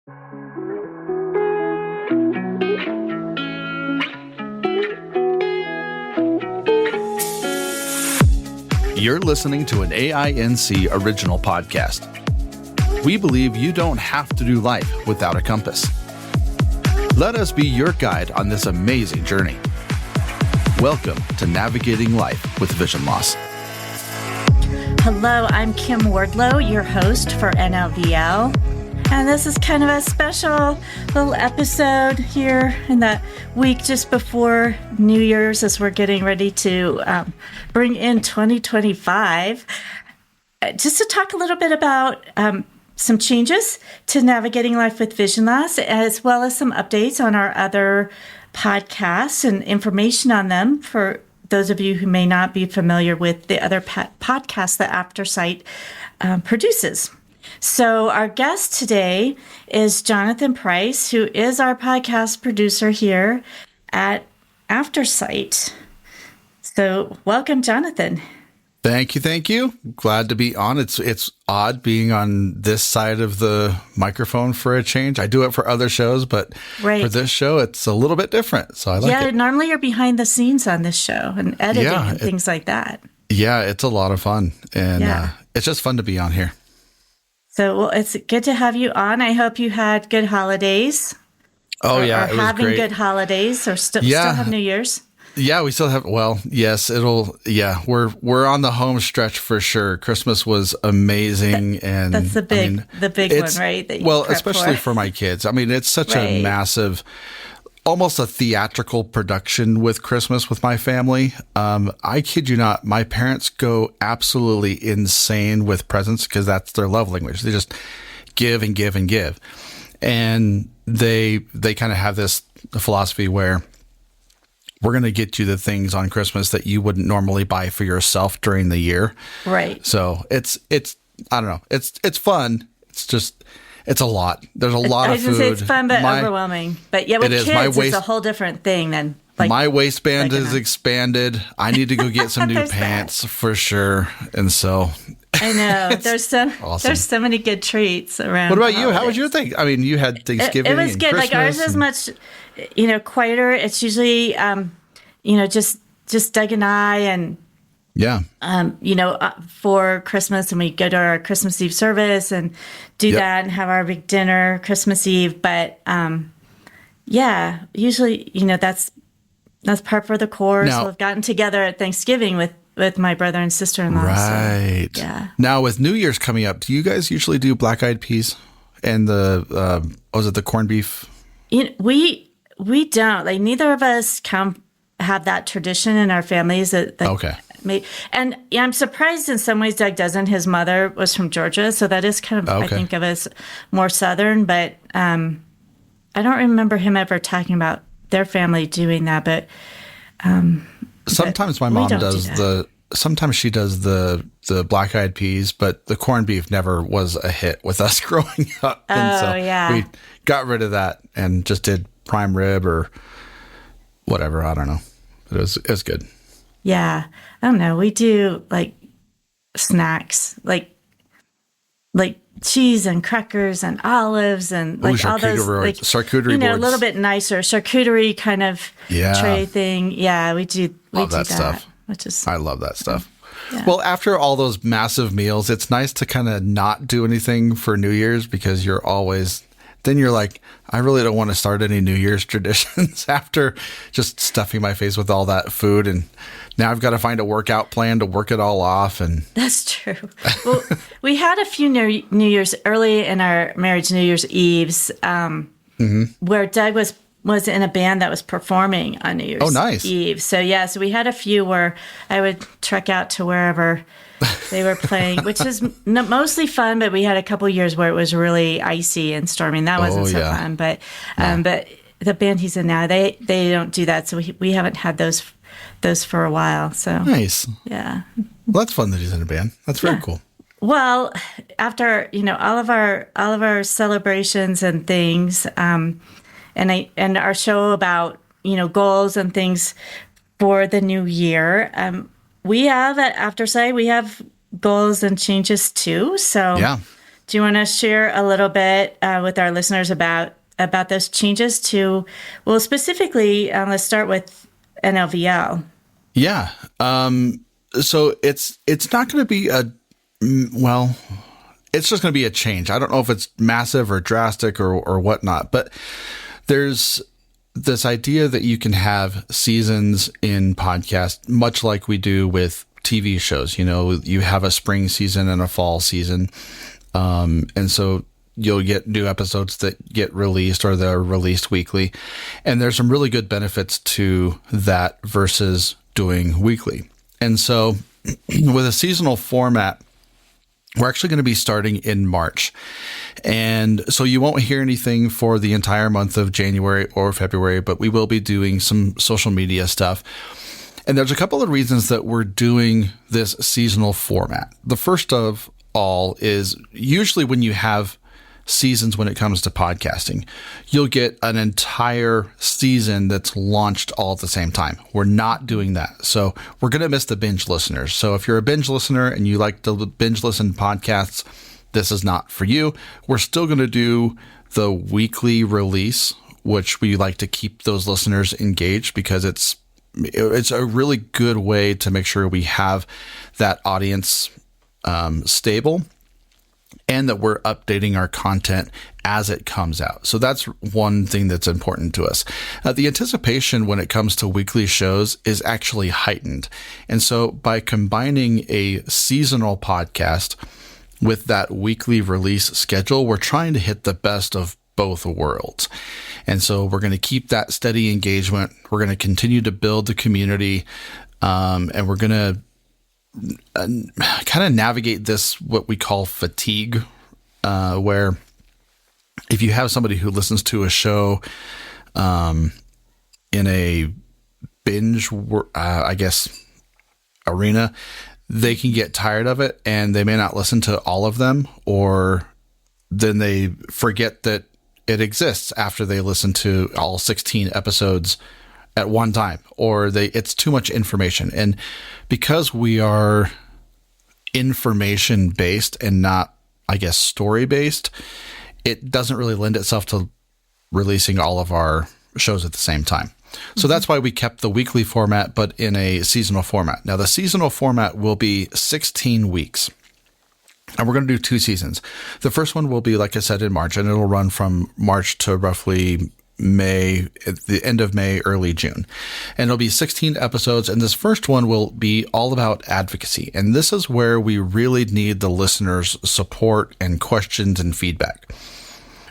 You're listening to an AINC original podcast. We believe you don't have to do life without a compass. Let us be your guide on this amazing journey. Welcome to Navigating Life with Vision Loss. Hello, I'm Kim Wardlow, your host for NLVL. And this is kind of a special little episode here in the week just before New Year's as we're getting ready to bring in 2025. Just to talk a little bit about some changes to Navigating Life with Vision Loss, as well as some updates on our other podcasts and information on them for those of you who may not be familiar with the other podcasts that Aftersight produces. So our guest today is Jonathan Price, who is our podcast producer here at Aftersight. So welcome, Jonathan. Thank you. Glad to be on. It's odd being on this side of the microphone for a change. I do it for other shows, but for this show, it's a little bit different. So I like it. Yeah, normally you're behind the scenes on this show and editing and things like that. Yeah, it's a lot of fun. And it's just fun to be on here. So well, it's good to have you on. I hope you had good holidays. Oh, yeah. Or having good holidays or still have New Year's. Yeah, we still have. Well, yes, we're on the home stretch for sure. Christmas was amazing, and that's the big one, right? Especially for my kids. I mean, it's such a massive, almost a theatrical production with Christmas with my family. I kid you not, my parents go absolutely insane with presents because that's their love language. They just give and give and give, and they kind of have this philosophy where we're going to get you the things on Christmas that you wouldn't normally buy for yourself during the year. Right. So it's I don't know. It's fun. It's a lot. There's a lot of food. I was going to say it's fun, but overwhelming. But yeah, with kids, it's a whole different thing than my waistband is expanded. I need to go get some new pants for sure. And so I know there's so many good treats around. What about you? How was your thing? I mean, you had Thanksgiving. It was good. Christmas ours is much, quieter. It's usually, just Doug and I and. Yeah. For Christmas, and we go to our Christmas Eve service and do that and have our big dinner Christmas Eve. But usually, that's part for the course. Now, we've gotten together at Thanksgiving with my brother and sister-in-law. Right. So, yeah. Now with New Year's coming up, do you guys usually do black-eyed peas and the corned beef? We don't. Neither of us have that tradition in our families. Okay. And I'm surprised in some ways Doug doesn't. His mother was from Georgia, so that is kind of, I think of as more Southern, but I don't remember him ever talking about their family doing that, but sometimes my mom does sometimes she does the black-eyed peas, but the corned beef never was a hit with us growing up. And we got rid of that and just did prime rib or whatever. I don't know. It was good. Yeah. I don't know. We do snacks, like cheese and crackers and olives and all those charcuterie boards. A little bit nicer charcuterie kind of tray thing. Yeah, we do. Love that stuff. I love that stuff. Yeah. Well, after all those massive meals, it's nice to kind of not do anything for New Year's because you're like, I really don't want to start any New Year's traditions after just stuffing my face with all that food. And now I've got to find a workout plan to work it all off. And that's true. Well, we had a few New Year's early in our marriage, New Year's Eves, where Doug was in a band that was performing on New Year's Eve. So so we had a few where I would trek out to wherever they were playing, which is mostly fun, but we had a couple years where it was really icy and stormy, and that wasn't so fun. But but the band he's in now, they don't do that, so we haven't had those for a while. So nice, yeah. Well, that's fun that he's in a band. That's very cool. Well, after all of our celebrations and things, and our show about goals and things for the new year. We have at Aftersight, we have goals and changes too. So Do you want to share a little bit with our listeners about those changes to, well, specifically, let's start with NLVL. Yeah. So it's not going to be it's just going to be a change. I don't know if it's massive or drastic or whatnot, but there's this idea that you can have seasons in podcast, much like we do with TV shows. You have a spring season and a fall season. And so you'll get new episodes that get released or they're released weekly. And there's some really good benefits to that versus doing weekly. And so with a seasonal format, we're actually going to be starting in March. And so you won't hear anything for the entire month of January or February, but we will be doing some social media stuff. And there's a couple of reasons that we're doing this seasonal format. The first of all is usually when you have seasons when it comes to podcasting, you'll get an entire season that's launched all at the same time. We're not doing that. So we're going to miss the binge listeners. So if you're a binge listener and you like to binge listen podcasts, this is not for you. We're still going to do the weekly release, which we like to keep those listeners engaged because it's a really good way to make sure we have that audience stable, and that we're updating our content as it comes out. So that's one thing that's important to us. The anticipation when it comes to weekly shows is actually heightened. And so by combining a seasonal podcast with that weekly release schedule, we're trying to hit the best of both worlds. And so we're going to keep that steady engagement. We're going to continue to build the community, and we're going to kind of navigate this, what we call fatigue, where if you have somebody who listens to a show in a binge, arena, they can get tired of it and they may not listen to all of them, or then they forget that it exists after they listen to all 16 episodes at one time, or it's too much information. And because we are information based and not, story based, it doesn't really lend itself to releasing all of our shows at the same time. So that's why we kept the weekly format, but in a seasonal format. Now the seasonal format will be 16 weeks. And we're going to do 2 seasons. The first one will be, like I said, in March, and it'll run from March to roughly May, at the end of May, early June. And it'll be 16 episodes. And this first one will be all about advocacy. And this is where we really need the listeners' support and questions and feedback.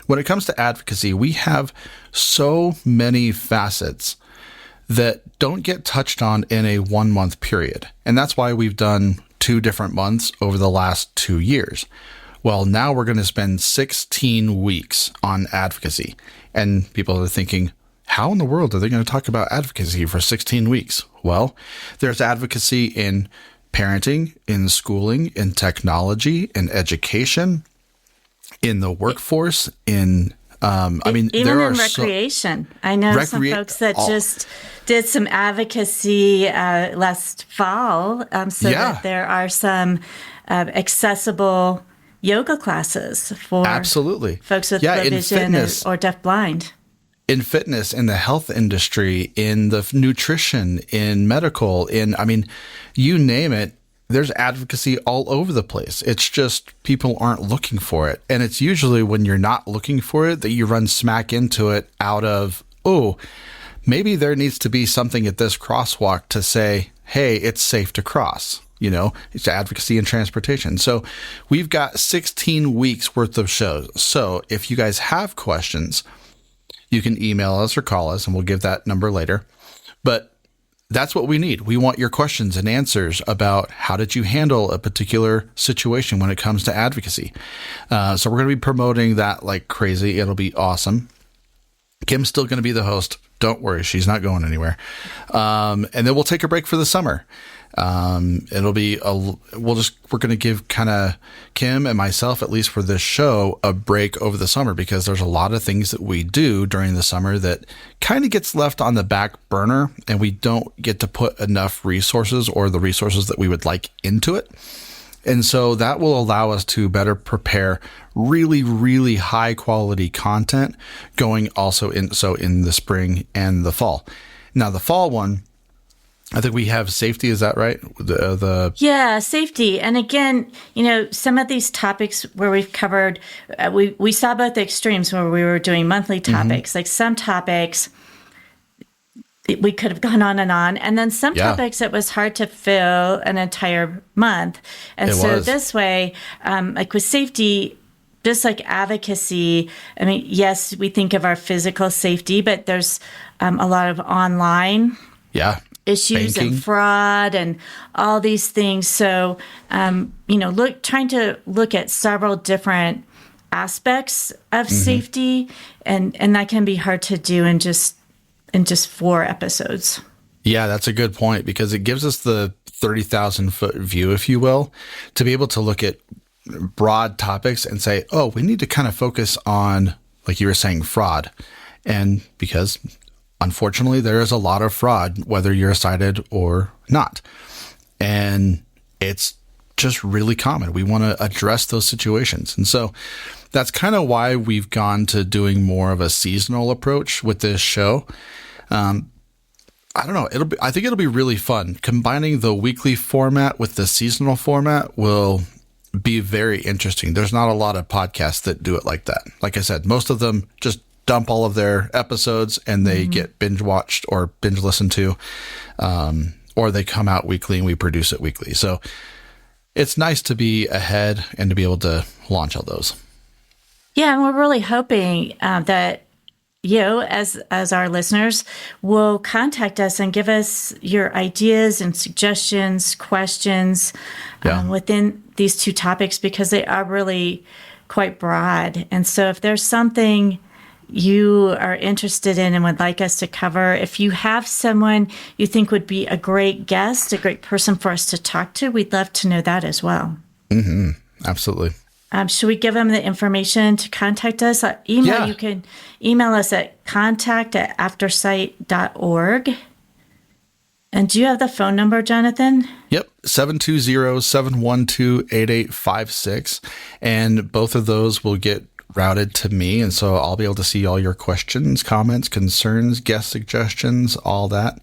When it comes to advocacy, we have so many facets that don't get touched on in a 1-month period. And that's why we've done 2 different months over the last 2 years. Well, now we're going to spend 16 weeks on advocacy. And people are thinking, how in the world are they going to talk about advocacy for 16 weeks? Well, there's advocacy in parenting, in schooling, in technology, in education, in the workforce, in even there are in recreation. I know some folks that just did some advocacy last fall, that there are some accessible yoga classes for folks with low vision or deafblind. In fitness, in the health industry, in the nutrition, in medical, you name it, there's advocacy all over the place. It's just people aren't looking for it. And it's usually when you're not looking for it that you run smack into it out of, maybe there needs to be something at this crosswalk to say, hey, it's safe to cross. It's advocacy and transportation. So we've got 16 weeks worth of shows. So if you guys have questions, you can email us or call us, and we'll give that number later. But that's what we need. We want your questions and answers about how did you handle a particular situation when it comes to advocacy. So we're going to be promoting that like crazy. It'll be awesome. Kim's still going to be the host. Don't worry, she's not going anywhere. And then we'll take a break for the summer. It'll be we're going to give kind of Kim and myself, at least for this show, a break over the summer, because there's a lot of things that we do during the summer that kind of gets left on the back burner, and we don't get to put enough resources or the resources that we would like into it. And so that will allow us to better prepare really, really high quality content going also in the spring and the fall. Now, the fall one, I think we have safety. Is that right? Yeah, safety. And again, some of these topics where we've covered, we saw both the extremes where we were doing monthly topics. Like some topics, we could have gone on. And then some topics, it was hard to fill an entire month. And this way, like with safety, just like advocacy, I mean, yes, we think of our physical safety, but there's a lot of online issues, banking, and fraud, and all these things. So, trying to look at several different aspects of safety, and that can be hard to do in just 4 episodes. Yeah, that's a good point, because it gives us the 30,000 foot view, if you will, to be able to look at broad topics and say, oh, we need to kind of focus on, like you were saying, fraud. And because unfortunately there is a lot of fraud, whether you're cited or not. And it's just really common. We want to address those situations. And so that's kind of why we've gone to doing more of a seasonal approach with this show. I don't know. I think it'll be really fun. Combining the weekly format with the seasonal format will be very interesting. There's not a lot of podcasts that do it like that. Like I said, most of them just dump all of their episodes and they get binge watched or binge listened to, or they come out weekly and we produce it weekly. So it's nice to be ahead and to be able to launch all those. Yeah, and we're really hoping that you, as our listeners, will contact us and give us your ideas and suggestions, questions within these 2 topics, because they are really quite broad. And so if there's something you are interested in and would like us to cover, if you have someone you think would be a great guest, a great person for us to talk to, we'd love to know that as well. Mm-hmm. Absolutely. Should we give them the information to contact us? You can email us at contact@aftersight.org. And do you have the phone number, Jonathan? Yep, 720-712-8856. And both of those will get routed to me. And so I'll be able to see all your questions, comments, concerns, guest suggestions, all that.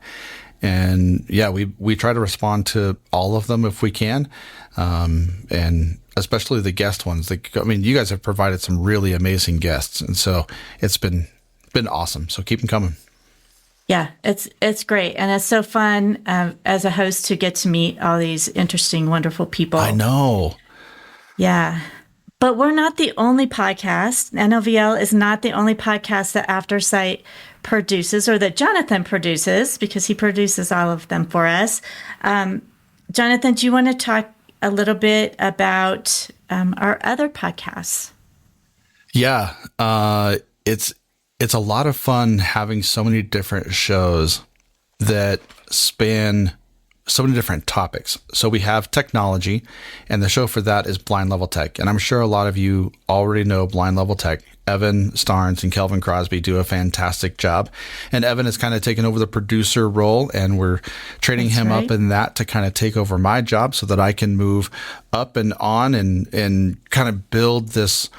And yeah, we try to respond to all of them if we can. And especially the guest ones. You guys have provided some really amazing guests. And so it's been awesome. So keep them coming. Yeah, it's great. And it's so fun as a host to get to meet all these interesting, wonderful people. I know. Yeah. But we're not the only podcast. NLVL is not the only podcast that Aftersight produces, or that Jonathan produces, because he produces all of them for us. Jonathan, do you want to talk a little bit about our other podcasts? Yeah, it's a lot of fun having so many different shows that span so many different topics. So we have technology, and the show for that is Blind Level Tech. And I'm sure a lot of you already know Blind Level Tech. Evan Starnes and Kelvin Crosby do a fantastic job. And Evan has kind of taken over the producer role, and we're training him up in that to kind of take over my job so that I can move up and on and kind of build this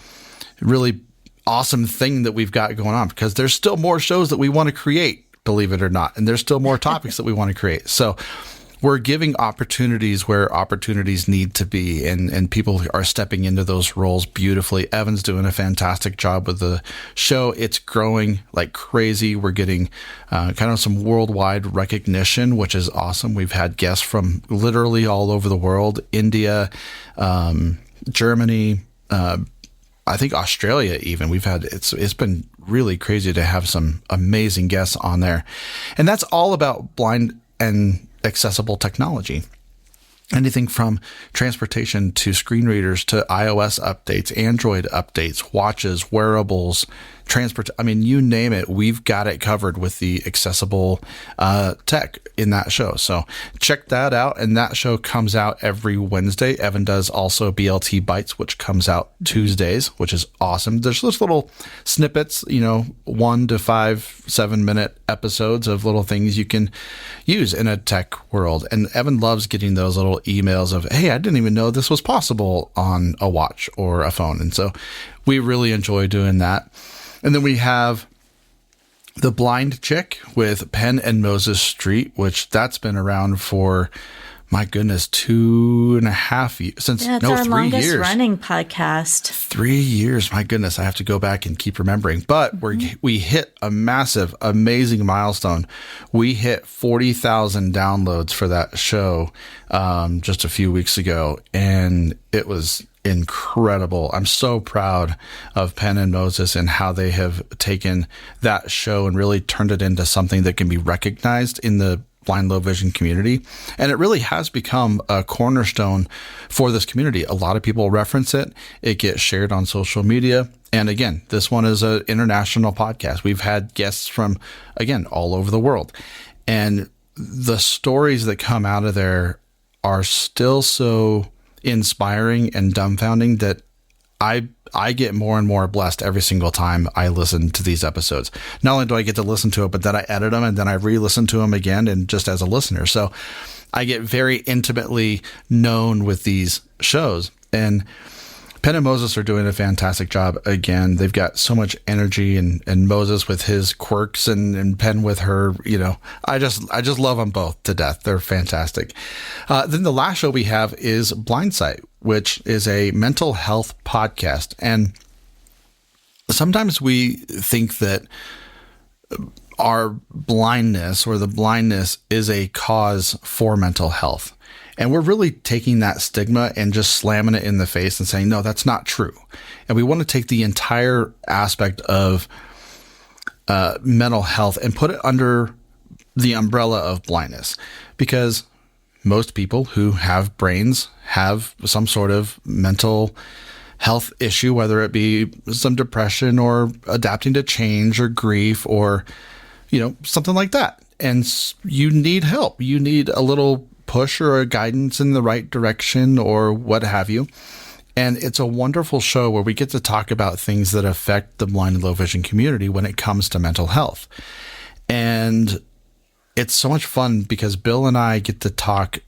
really awesome thing that we've got going on, because there's still more shows that we want to create, believe it or not. And there's still more topics that we want to create. So we're giving opportunities where opportunities need to be, and people are stepping into those roles beautifully. Evan's doing a fantastic job with the show. It's growing like crazy. We're getting kind of some worldwide recognition, which is awesome. We've had guests from literally all over the world, India, Germany, I think Australia even. It's been really crazy to have some amazing guests on there. And that's all about blind and accessible technology. Anything from transportation to screen readers to iOS updates, Android updates, watches, wearables, transport. I mean, you name it, we've got it covered with the accessible tech in that show. So check that out. And that show comes out every Wednesday. Evan does also BLT Bites, which comes out Tuesdays, which is awesome. There's those little snippets, 1 to 5, 7-minute episodes of little things you can use in a tech world. And Evan loves getting those little emails of, hey, I didn't even know this was possible on a watch or a phone. And so we really enjoy doing that. And then we have The Blind Chick with Penn and Moses Street, which that's been around for, my goodness, 2.5 years. It's our longest running podcast. 3 years. My goodness. I have to go back and keep remembering. But we hit a massive, amazing milestone. We hit 40,000 downloads for that show just a few weeks ago. And it was incredible. I'm so proud of Penn and Moses and how they have taken that show and really turned it into something that can be recognized in the blind low vision community. And it really has become a cornerstone for this community. A lot of people reference it. It gets shared on social media. And again, this one is an international podcast. We've had guests from, again, all over the world. And the stories that come out of there are still so inspiring and dumbfounding that I get more and more blessed every single time I listen to these episodes. Not only do I get to listen to it, but then I edit them and then I re-listen to them again, and just as a listener. So I get very intimately known with these shows. And Penn and Moses are doing a fantastic job. Again, they've got so much energy, and Moses with his quirks and Penn with her, I just love them both to death. They're fantastic. Then the last show we have is Blindsight, which is a mental health podcast. And sometimes we think that our blindness or the blindness is a cause for mental health. And we're really taking that stigma and just slamming it in the face and saying, no, that's not true. And we want to take the entire aspect of mental health and put it under the umbrella of blindness, because most people who have brains have some sort of mental health issue, whether it be some depression or adapting to change or grief or, something like that. And you need help. You need a little push or a guidance in the right direction or what have you. And it's a wonderful show where we get to talk about things that affect the blind and low vision community when it comes to mental health. And it's so much fun because Bill and I get to talk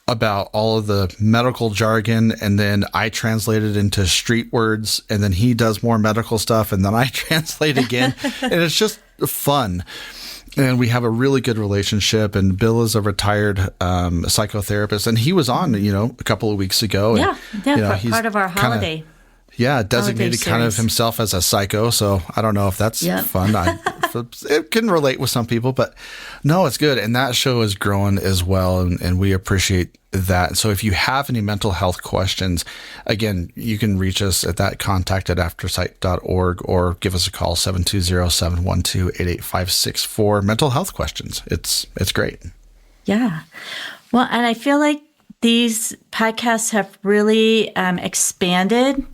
about all of the medical jargon, and then I translate it into street words, and then he does more medical stuff, and then I translate again. And it's just fun. And we have a really good relationship. And Bill is a retired psychotherapist, and he was on, a couple of weeks ago. Yeah, and, he's part of our holiday. Designated kind of himself as a psycho. So I don't know if that's fun. It can relate with some people, but no, it's good. And that show is growing as well. And we appreciate that. So if you have any mental health questions, again, you can reach us at that contact@aftersight.org or give us a call, 720-712-8856 for mental health questions. It's great. Yeah. Well, and I feel like these podcasts have really expanded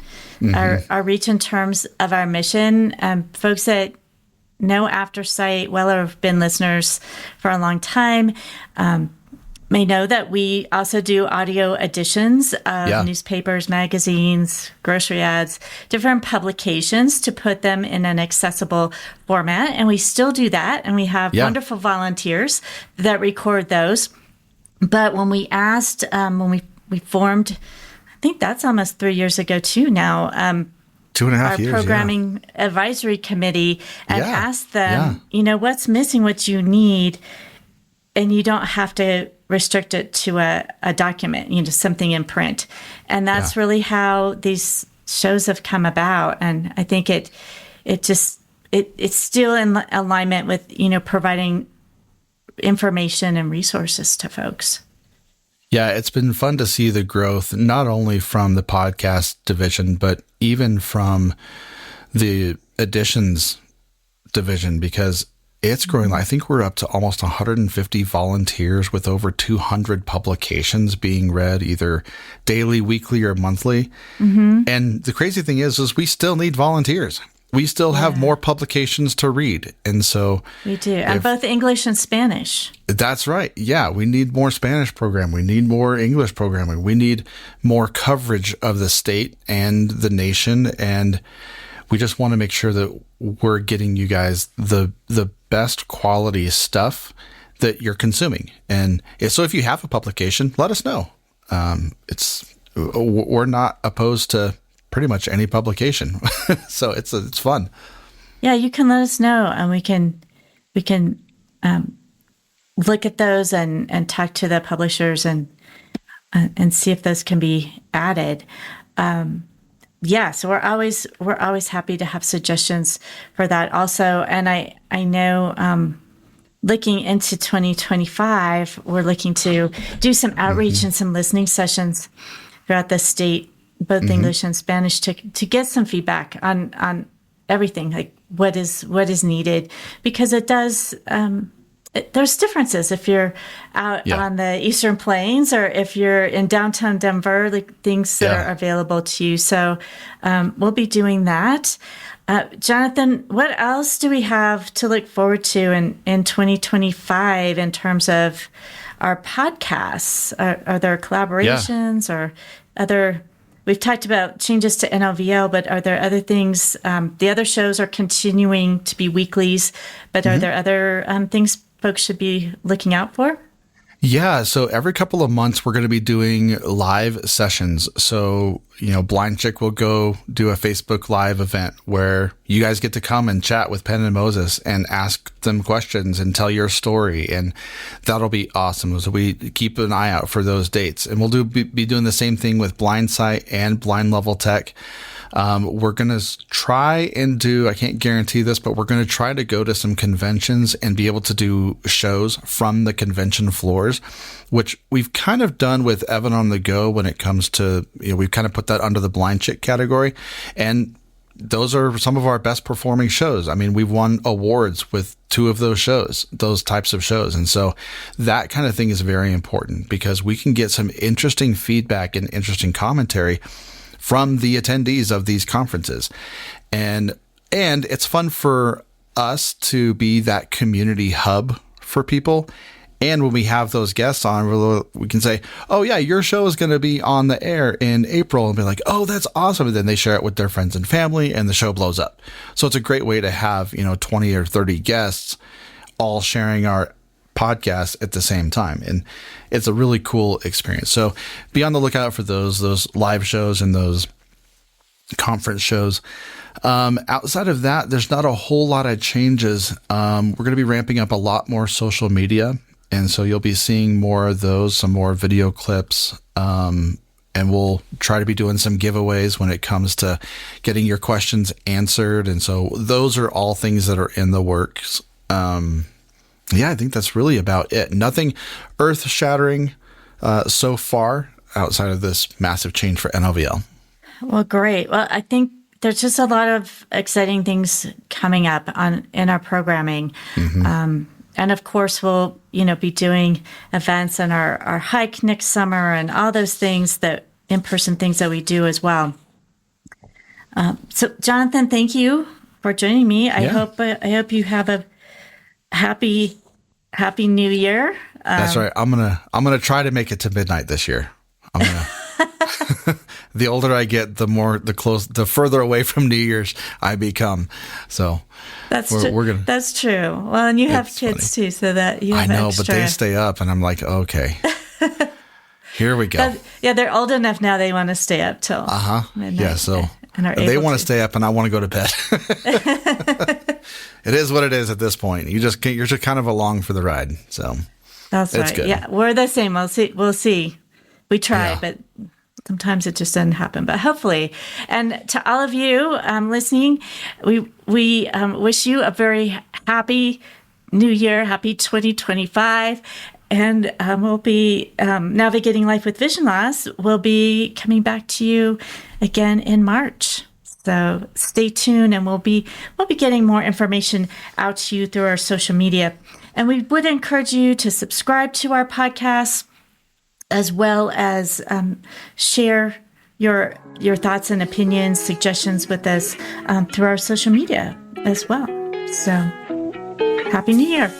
our reach in terms of our mission. Folks that know Aftersight, well, or have been listeners for a long time, may know that we also do audio editions of newspapers, magazines, grocery ads, different publications to put them in an accessible format. And we still do that. And we have wonderful volunteers that record those. But when we asked, when we formed, I think that's almost 3 years ago too now, 2.5 years, our programming advisory committee, and asked them, what's missing, what you need, and you don't have to restrict it to a document, something in print. And that's really how these shows have come about. And I think it's still in alignment with, providing information and resources to folks. Yeah, it's been fun to see the growth, not only from the podcast division, but even from the editions division, because it's growing. I think we're up to almost 150 volunteers with over 200 publications being read either daily, weekly, or monthly. And the crazy thing is we still need volunteers. we still have more publications to read. And so we do, and both English and Spanish. That's right. Yeah, we need more Spanish programming. We need more English programming. We need more coverage of the state and the nation. And we just want to make sure that we're getting you guys the best quality stuff that you're consuming. And so if you have a publication, let us know. We're not opposed to pretty much any publication. So it's fun. Yeah, you can let us know, and we can look at those and talk to the publishers and see if those can be added. So we're always happy to have suggestions for that also. And I know looking into 2025, we're looking to do some outreach and some listening sessions throughout the state, both English and Spanish, to get some feedback on everything, like what is needed, because it does. There's differences if you're out on the Eastern Plains or if you're in downtown Denver, like things that are available to you. So we'll be doing that. Jonathan, what else do we have to look forward to in 2025 in terms of our podcasts? Are there collaborations or other? We've talked about changes to NLVL, but are there other things? The other shows are continuing to be weeklies, but are there other things folks should be looking out for? Yeah. So every couple of months, we're going to be doing live sessions. So, Blind Chick will go do a Facebook Live event where you guys get to come and chat with Penn and Moses and ask them questions and tell your story. And that'll be awesome. So we keep an eye out for those dates. And we'll be doing the same thing with Blindsight and Blind Level Tech. We're going to try and I can't guarantee this, but we're going to try to go to some conventions and be able to do shows from the convention floors, which we've kind of done with Evan on the Go when it comes to, we've kind of put that under the Blind Chick category. And those are some of our best performing shows. I mean, we've won awards with 2 of those shows, those types of shows. And so that kind of thing is very important because we can get some interesting feedback and interesting commentary from the attendees of these conferences. And it's fun for us to be that community hub for people. And when we have those guests on, we can say, oh yeah, your show is going to be on the air in April, and be like, oh, that's awesome. And then they share it with their friends and family and the show blows up. So it's a great way to have, 20 or 30 guests all sharing our podcast at the same time. And it's a really cool experience. So be on the lookout for those live shows and those conference shows. Outside of that, there's not a whole lot of changes. We're going to be ramping up a lot more social media. And so you'll be seeing more of those, some more video clips. And we'll try to be doing some giveaways when it comes to getting your questions answered. And so those are all things that are in the works. I think that's really about it. Nothing earth-shattering so far outside of this massive change for NLVL. Well, great. Well, I think there's just a lot of exciting things coming up in our programming. And of course, we'll be doing events and our hike next summer and all those things, that in-person things that we do as well. So, Jonathan, thank you for joining me. I hope you have a happy New Year. That's right. I'm gonna try to make it to midnight this year. I'm gonna. The older I get, the further away from New Year's I become. So that's true. That's true. Well, and you have kids too, so that you have extra. But they stay up, and I'm like, okay, here we go. They're old enough now; they want to stay up till midnight. Yeah, so they want to stay up, and I want to go to bed. It is what it is at this point. You're just kind of along for the ride. So that's right. Good. Yeah, we're the same. We'll see. We try, but sometimes it just doesn't happen. But hopefully, and to all of you listening, we wish you a very happy New Year, happy 2025. And we'll be navigating life with vision loss. We'll be coming back to you again in March. So stay tuned, and we'll be getting more information out to you through our social media. And we would encourage you to subscribe to our podcast, as well as share your thoughts and opinions, suggestions with us through our social media as well. So, Happy New Year.